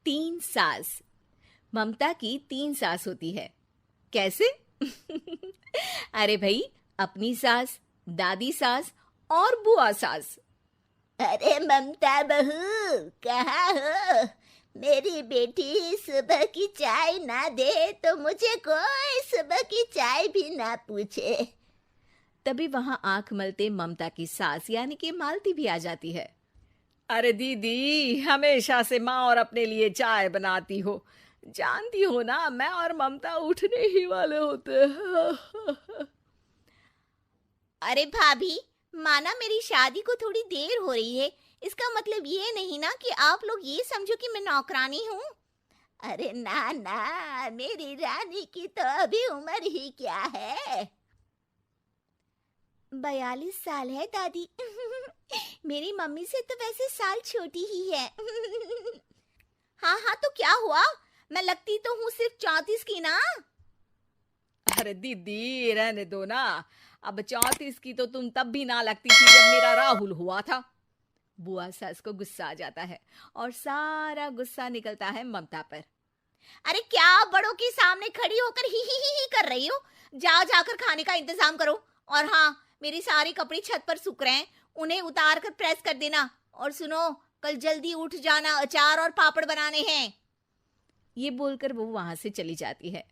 तीन सास। ममता की तीन सास होती है। कैसे? अरे भाई, अपनी सास, दादी सास और बुआ सास। अरे ममता बहू, कहाँ हो? मेरी बेटी सुबह की चाय ना दे तो मुझे कोई सुबह की चाय भी ना पूछे। तभी वहां आंख मलते ममता की सास यानी कि मालती भी आ जाती है। अरे दीदी, हमेशा से माँ और अपने लिए चाय बनाती हो। जानती हो ना, मैं और ममता उठने ही वाले होते हैं। अरे भाभी, माना मेरी शादी को थोड़ी देर हो रही है, इसका मतलब ये नहीं ना कि आप लोग ये समझो कि मैं नौकरानी हूँ। अरे ना ना, मेरी रानी की तो अभी उम्र ही क्या है। 42 साल है दादी। मेरी मम्मी से तो वैसे साल छोटी ही है। हाँ हाँ, तो क्या हुआ? मैं लगती तो हूँ सिर्फ 34 की ना। अरे दीदी, रहने दो ना। अब 34 की तो तुम तब भी ना लगती थी जब मेरा राहुल हुआ था। बुआ सास को गुस्सा आ जाता है और सारा गुस्सा निकलता है ममता पर। अरे क्या बड़ों के सामने खड़ी होकर ही कर रही हो? जाओ जाकर खाने का इंतजाम करो। और हाँ, मेरे सारे कपड़े छत पर सूख रहे हैं, उन्हें उतार कर प्रेस कर देना। और सुनो, कल जल्दी उठ जाना, अचार और पापड़ बनाने हैं। ये बोलकर वो वहां से चली जाती है।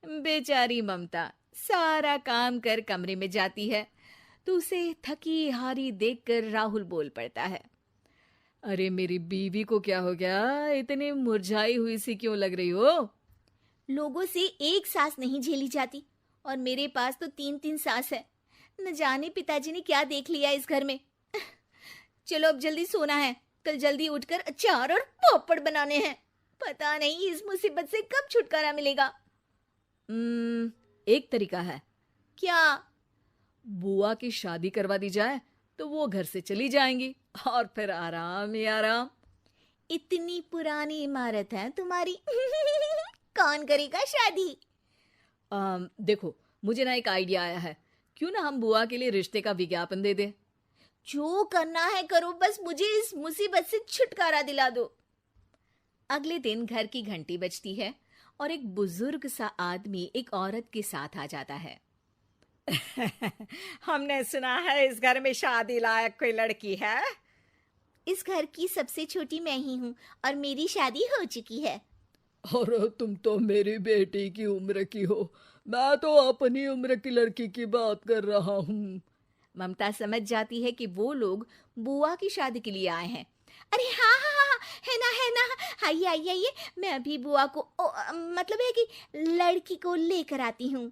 बेचारी ममता सारा काम कर कमरे में जाती है तो उसे थकी हारी देखकर राहुल बोल पड़ता है। अरे मेरी बीवी को क्या हो गया? इतनी मुरझाई हुई सी क्यों लग रही हो? लोगों से एक सास नहीं झेली जाती, और मेरे पास तो तीन तीन सास है। न जाने पिताजी ने क्या देख लिया इस घर में। चलो अब जल्दी सोना है, कल जल्दी उठकर अचार और पापड़ बनाने हैं। पता नहीं इस मुसीबत से कब छुटकारा मिलेगा। एक तरीका है। क्या? बुआ की शादी करवा दी जाए तो वो घर से चली जाएंगी और फिर आराम ही आराम। इतनी पुरानी इमारत है तुम्हारी। कौन करेगा शादी? देखो, मुझे ना एक आइडिया आया है। क्यों ना हम बुआ के लिए रिश्ते का विज्ञापन दे दें? जो करना है करो, बस मुझे इस मुसीबत से छुटकारा दिला दो। अगले दिन घर की घंटी बजती है और एक बुजुर्ग सा आदमी एक औरत के साथ आ जाता है। हमने सुना है इस घर में शादी लायक कोई लड़की है। इस घर की सबसे छोटी मैं ही हूँ, और मेरी शादी हो चुकी है। और तुम तो मेरी बेटी की उम्र की हो। मैं तो अपनी उम्र की लड़की की बात कर रहा हूँ। ममता समझ जाती है कि वो लोग बुआ की शादी के लिए आए हैं। अरे हाँ हाँ हाँ, है ना है ना। आइए आइए आइए, मैं अभी बुआ को मतलब है कि लड़की को लेकर आती हूँ।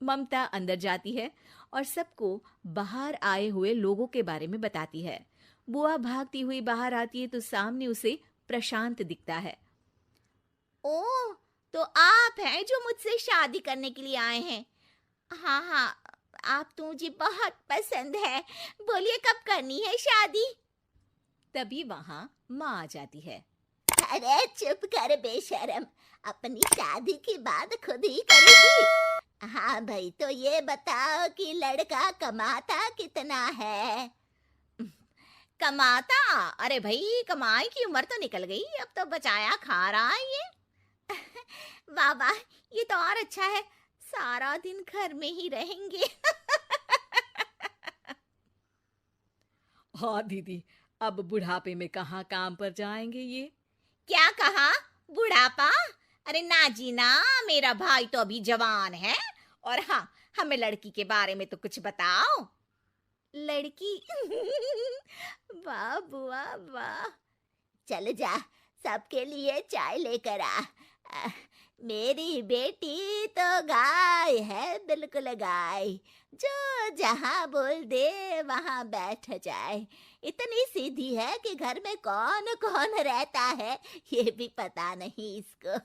ममता अंदर जाती है और सबको बाहर आए हुए लोगों के बारे में बताती है। बुआ भागती हुई बाहर आती है तो सामने उसे प्रशांत दिखता है। ओह, तो आप हैं जो मुझसे शादी करने के लिए आए हैं? हाँ हाँ, आप तो मुझे बहुत पसंद है। बोलिए कब करनी है शादी? तभी वहां माँ आ जाती है। अरे चुप कर बेशरम, अपनी शादी की बात खुद ही करेगी। हाँ भाई, तो ये बताओ कि लड़का कमाता कितना है? कमाता? अरे भाई, कमाई की उम्र तो निकल गई, अब तो बचाया खा रहा है ये। वाह वाह, ये तो और अच्छा है, सारा दिन घर में ही रहेंगे। हाँ दीदी, अब बुढ़ापे में कहाँ काम पर जाएंगे ये? क्या कहा? बुढ़ापा? अरे ना जी ना, मेरा भाई तो अभी जवान है। और हाँ, हमें लड़की के बारे में तो कुछ बताओ। लड़की? वाह बुआ वाह। चल जा, सबके लिए चाय लेकर आ। अ, मेरी बेटी तो गाय है, बिल्कुल गाय, जो जहाँ बोल दे वहाँ बैठ जाए। इतनी सीधी है कि घर में कौन कौन रहता है ये भी पता नहीं इसको।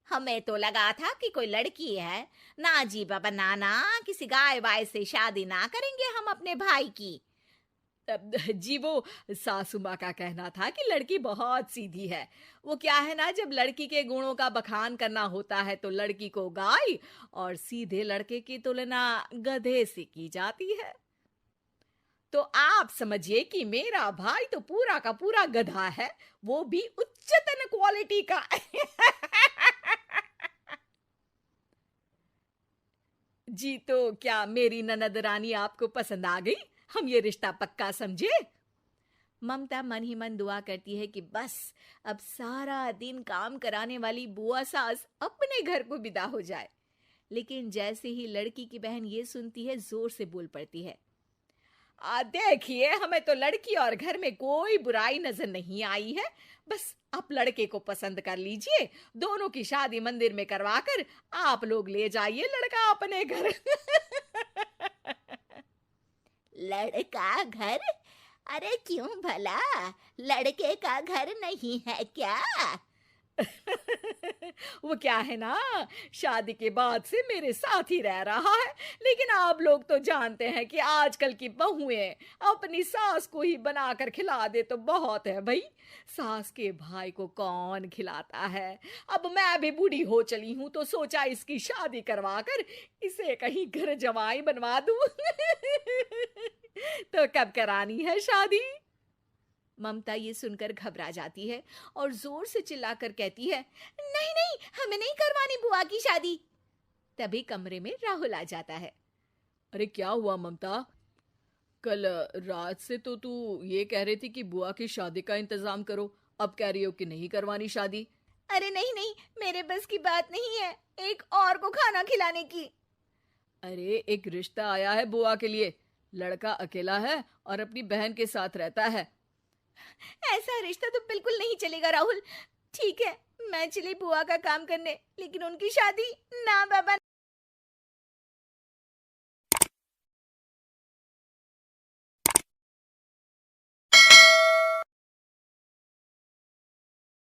हमें तो लगा था कि कोई लड़की है। ना जी बाबा, नाना, किसी गाय वाय से शादी ना करेंगे हम अपने भाई की। जी वो सासू माँ का कहना था कि लड़की बहुत सीधी है। वो क्या है ना, जब लड़की के गुणों का बखान करना होता है तो लड़की को गाय और सीधे लड़के की तुलना गधे से की जाती है। तो आप समझिए कि मेरा भाई तो पूरा का पूरा गधा है, वो भी उच्चतन क्वालिटी का। जी, तो क्या मेरी ननद रानी आपको पसंद आ गई? हम ये रिश्ता पक्का समझे? ममता मन ही मन दुआ करती है कि बस अब सारा दिन काम कराने वाली बुआ सास अपने घर को विदा हो जाए। लेकिन जैसे ही लड़की की बहन ये सुनती है, जोर से बोल पड़ती है, देखिए, हमें तो लड़की और घर में कोई बुराई नजर नहीं आई है। बस आप लड़के को पसंद कर लीजिए, दोनों की शादी मंदिर में करवाकर आप लोग ले जाइए लड़का अपने घर। लड़का घर? अरे क्यों भला, लड़के का घर नहीं है क्या? वो क्या है ना, शादी के बाद से मेरे साथ ही रह रहा है, लेकिन आप लोग तो जानते हैं कि आजकल की बहुएं अपनी सास को ही बनाकर खिला दे तो बहुत है भाई। सास के भाई को कौन खिलाता है। अब मैं भी बूढ़ी हो चली हूं तो सोचा इसकी शादी करवा कर इसे कहीं घर जमाई बनवा दूं। तो कब करानी है शादी? ममता ये सुनकर घबरा जाती है और जोर से चिल्लाकर कहती है, नहीं नहीं, हमें नहीं करवानी बुआ की शादी। तभी कमरे में राहुल आ जाता है। अरे क्या हुआ ममता? कल रात से तो तू ये कह रही थी कि बुआ की शादी का इंतजाम करो, अब कह रही हो कि नहीं करवानी शादी। अरे नहीं नहीं, मेरे बस की बात नहीं है एक और को खाना खिलाने की। अरे एक रिश्ता आया है बुआ के लिए, लड़का अकेला है और अपनी बहन के साथ रहता है। ऐसा रिश्ता तो बिल्कुल नहीं चलेगा राहुल। ठीक है, मैं चली बुआ का काम करने, लेकिन उनकी शादी ना बाबा